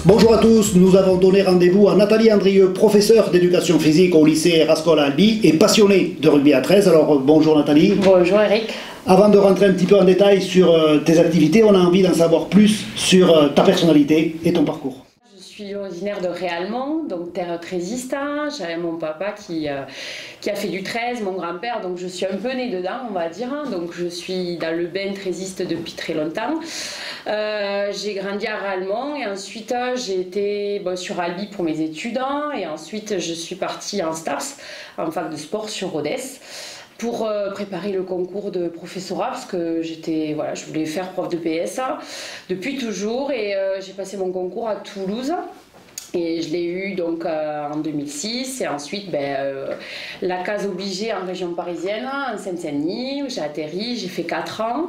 Bonjour à tous, nous avons donné rendez-vous à Nathalie Andrieux, professeure d'éducation physique au lycée Rascol à Albi et passionnée de rugby à 13. Alors bonjour Nathalie. Bonjour Eric. Avant de rentrer un petit peu en détail sur tes activités, on a envie d'en savoir plus sur ta personnalité et ton parcours. Je suis originaire de Réalmont, donc terre trésiste. J'avais mon papa qui a fait du 13, mon grand-père, donc je suis un peu née dedans, on va dire. Donc je suis dans le bain trésiste depuis très longtemps. J'ai grandi à Réalmont et ensuite j'ai été sur Albi pour mes études et ensuite je suis partie en STAPS, en fac de sport sur Rodez, pour préparer le concours de professorat parce que je voulais faire prof de PS depuis toujours et j'ai passé mon concours à Toulouse. Et je l'ai eu donc en 2006 et ensuite la case obligée en région parisienne, en Seine-Saint-Denis, où j'ai atterri, j'ai fait 4 ans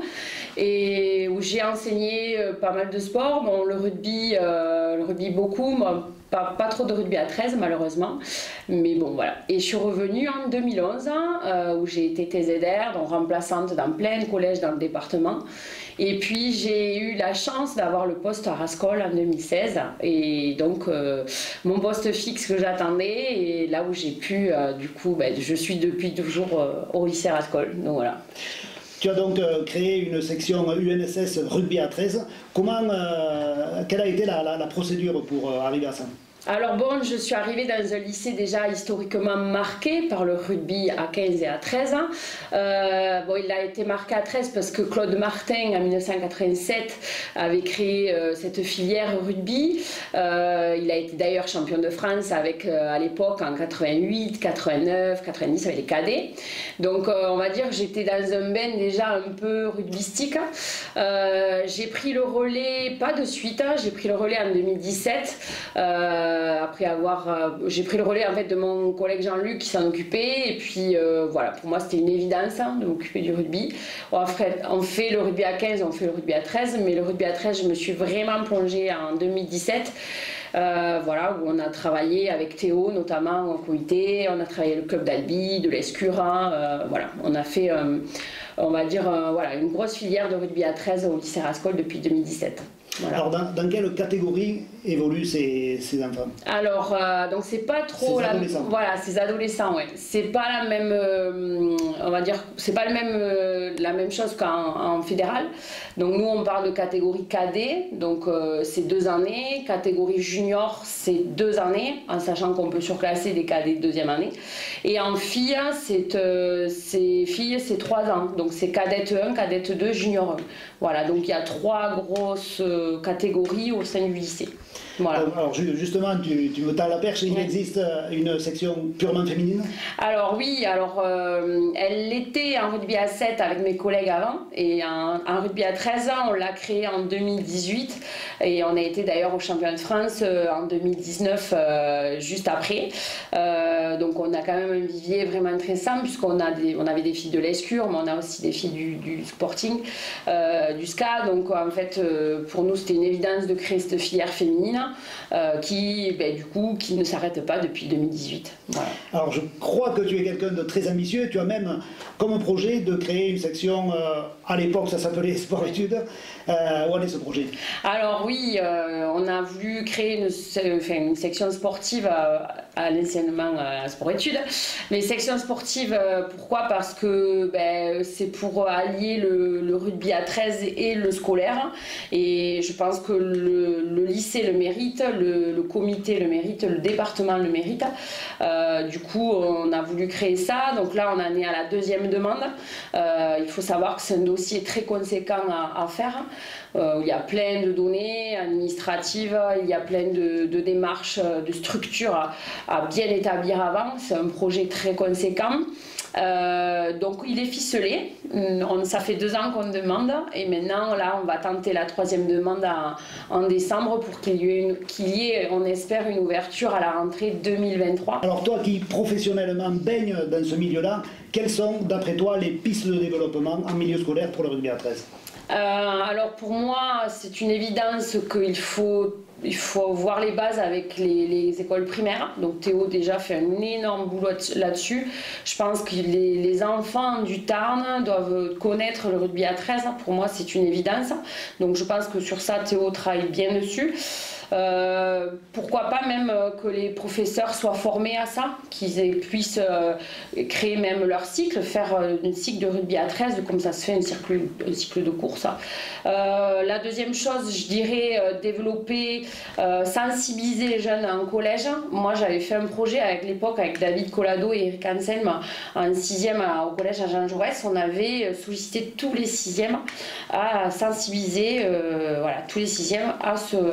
et où j'ai enseigné pas mal de sports, le rugby beaucoup, pas trop de rugby à 13 malheureusement, mais bon voilà. Et je suis revenue en 2011 où j'ai été TZR, donc remplaçante dans plein de collèges dans le département. Et puis j'ai eu la chance d'avoir le poste à Rascol en 2016 et donc mon poste fixe que j'attendais et là où j'ai pu je suis depuis toujours au lycée Rascol, donc voilà. Tu as donc créé une section UNSS rugby à 13. Quelle a été la procédure pour arriver à ça ? Alors je suis arrivée dans un lycée déjà historiquement marqué par le rugby à 15 et à 13. Il a été marqué à 13 parce que Claude Martin, en 1987, avait créé cette filière rugby. Il a été d'ailleurs champion de France avec, à l'époque, en 88, 89, 90, avec les cadets. Donc on va dire que j'étais dans un bain déjà un peu rugbystique. J'ai pris le relais, pas de suite, j'ai pris le relais en 2017. J'ai pris le relais en fait de mon collègue Jean-Luc qui s'en occupait et puis pour moi c'était une évidence de m'occuper du rugby. On fait le rugby à 15, on fait le rugby à 13, mais le rugby à 13 je me suis vraiment plongée en 2017 où on a travaillé avec Théo notamment au comité, on a travaillé le club d'Albi, de l'Escure, on a fait une grosse filière de rugby à 13 au lycée Rascol depuis 2017. Voilà. Alors dans quelle catégorie évoluent ces enfants ? Alors donc c'est pas trop ces adolescents, ouais. C'est pas la même c'est pas la même chose qu'en fédéral. Donc nous on parle de catégorie cadet, donc c'est 2 années, catégorie junior c'est 2 années, en sachant qu'on peut surclasser des cadets de 2e année. Et en filles c'est 3 ans, donc c'est cadette 1, cadette 2, junior 1. Voilà, donc il y a 3 grosses catégories au sein du lycée. Voilà. Alors justement, tu me tends la perche, il existe une section purement féminine ? Alors oui, elle l'était en rugby à 7 avec mes collègues avant, et en rugby à 13 ans, on l'a créée en 2018, et on a été d'ailleurs au championnat de France en 2019, juste après. Donc on a quand même un vivier vraiment intéressant, puisqu'on avait des filles de l'Escure, mais on a aussi des filles du Sporting, du SCA, donc en fait pour nous c'était une évidence de créer cette filière féminine. Qui ne s'arrête pas depuis 2018. Voilà. Alors je crois que tu es quelqu'un de très ambitieux, tu as même comme projet de créer une section, à l'époque ça s'appelait sport-études, où en est ce projet ? Alors oui, on a voulu créer une section sportive à l'enseignement sport-études, mais section sportive, pourquoi ? Parce que c'est pour allier le rugby à 13 et le scolaire, et je pense que le lycée le mérite, le comité le mérite, le département le mérite. Du coup, on a voulu créer ça. Donc là, on en est à la 2e demande. Il faut savoir que c'est un dossier très conséquent à faire. Il y a plein de données administratives, il y a plein de démarches, de structures à bien établir avant. C'est un projet très conséquent. Donc il est ficelé, ça fait 2 ans qu'on demande et maintenant là on va tenter la 3e demande en décembre pour qu'il y ait, on espère, une ouverture à la rentrée 2023. Alors toi qui professionnellement baignes dans ce milieu-là, quelles sont d'après toi les pistes de développement en milieu scolaire pour le rugby à 13 ? Alors pour moi c'est une évidence qu'il faut voir les bases avec les écoles primaires. Donc Théo déjà fait un énorme boulot là-dessus. Je pense que les enfants du Tarn doivent connaître le rugby à 13. Pour moi c'est une évidence. Donc je pense que sur ça Théo travaille bien dessus. Pourquoi pas même que les professeurs soient formés à ça, qu'ils puissent créer même leur cycle, faire un cycle de rugby à 13, comme ça se fait un cycle de course. La deuxième chose, je dirais développer, sensibiliser les jeunes en collège. Moi j'avais fait un projet à l'époque avec David Collado et Eric Anselme en 6e au collège à Jean Jaurès. On avait sollicité tous les 6e à sensibiliser voilà, tous les 6e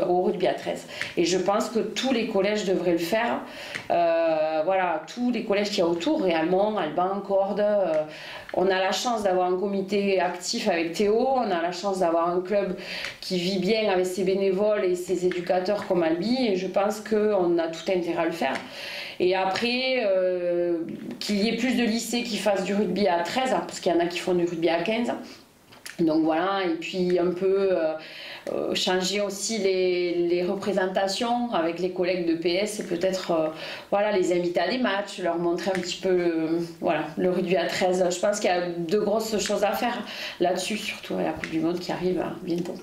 au rugby à 13. Et je pense que tous les collèges devraient le faire. Voilà, tous les collèges qu'il y a autour, Réalmont, Alban, Cordes. On a la chance d'avoir un comité actif avec Théo, on a la chance d'avoir un club qui vit bien avec ses bénévoles et ses éducateurs comme Albi, et je pense qu'on a tout intérêt à le faire. Et après, qu'il y ait plus de lycées qui fassent du rugby à 13, parce qu'il y en a qui font du rugby à 15. Donc voilà, et puis un peu changer aussi les représentations avec les collègues de PS et peut-être voilà, les inviter à des matchs, leur montrer un petit peu voilà, le rugby à 13. Je pense qu'il y a de grosses choses à faire là-dessus, surtout à la Coupe du Monde qui arrive bientôt.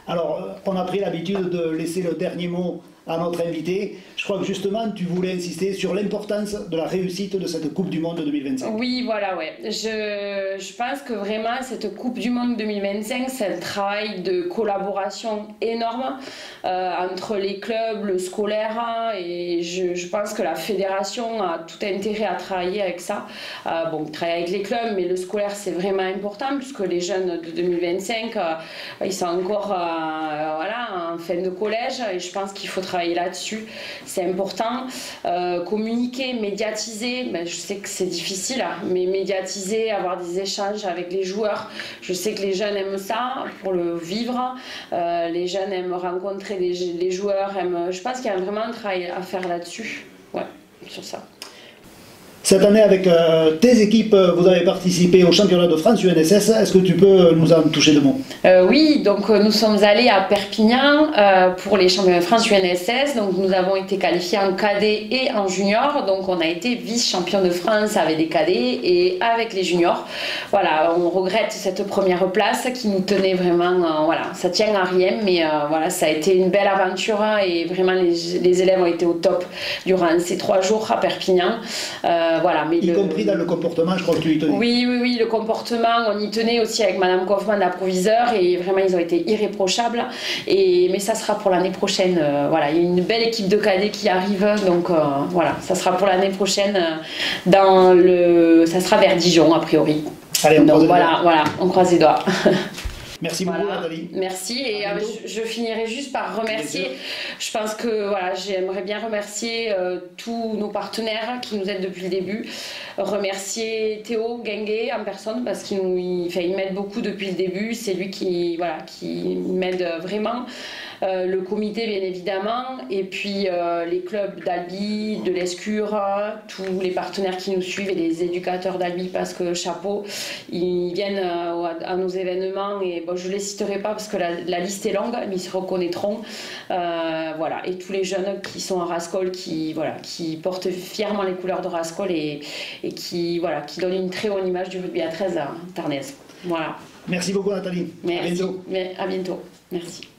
Alors, on a pris l'habitude de laisser le dernier mot à notre invité. Je crois que justement, tu voulais insister sur l'importance de la réussite de cette Coupe du Monde 2025. Oui, voilà, ouais. Je pense que vraiment, cette Coupe du Monde 2025, c'est un travail de collaboration énorme entre les clubs, le scolaire, et je pense que la fédération a tout intérêt à travailler avec ça. Bon, travailler avec les clubs, mais le scolaire, c'est vraiment important, puisque les jeunes de 2025, ils sont encore voilà, en fin de collège, et je pense qu'il faut travailler là-dessus, c'est important. Communiquer, médiatiser, ben, je sais que c'est difficile, mais médiatiser, avoir des échanges avec les joueurs, je sais que les jeunes aiment ça pour le vivre, les jeunes aiment rencontrer les joueurs, je pense qu'il y a vraiment un travail à faire là-dessus, ouais, sur ça. Cette année, avec tes équipes, vous avez participé au championnat de France UNSS. Est-ce que tu peux nous en toucher deux mots? Oui, donc nous sommes allés à Perpignan pour les championnats de France UNSS. Donc nous avons été qualifiés en cadet et en junior. Donc on a été vice-champion de France avec des cadets et avec les juniors. Voilà, on regrette cette première place qui nous tenait vraiment, voilà, ça tient à rien, mais voilà, ça a été une belle aventure et vraiment les élèves ont été au top durant ces 3 jours à Perpignan. Voilà, mais y compris dans le comportement, je crois que tu y tenais. Oui, oui, oui, le comportement, on y tenait aussi avec Madame Kaufmann, la proviseure, et vraiment ils ont été irréprochables. Mais ça sera pour l'année prochaine. Voilà, il y a une belle équipe de cadets qui arrive, donc voilà, ça sera pour l'année prochaine. Ça sera vers Dijon a priori. Allez, on croise les voilà, doigts. Voilà, on croise les doigts. Merci beaucoup, Nathalie. Merci, et je finirai juste par remercier, je pense que voilà, j'aimerais bien remercier tous nos partenaires qui nous aident depuis le début, remercier Théo Guinguet en personne parce qu'il m'aide beaucoup depuis le début, c'est lui qui m'aide vraiment. Le comité bien évidemment, et puis les clubs d'Albi, de l'Escure, tous les partenaires qui nous suivent et les éducateurs d'Albi, parce que chapeau, ils viennent à nos événements, et bon, je ne les citerai pas parce que la liste est longue, mais ils se reconnaîtront. Voilà, et tous les jeunes qui sont à Rascol, qui portent fièrement les couleurs de Rascol et qui donnent une très bonne image du rugby à 13 à Tarnaise. Voilà. Merci beaucoup, Nathalie. Merci. À bientôt. À bientôt. Merci.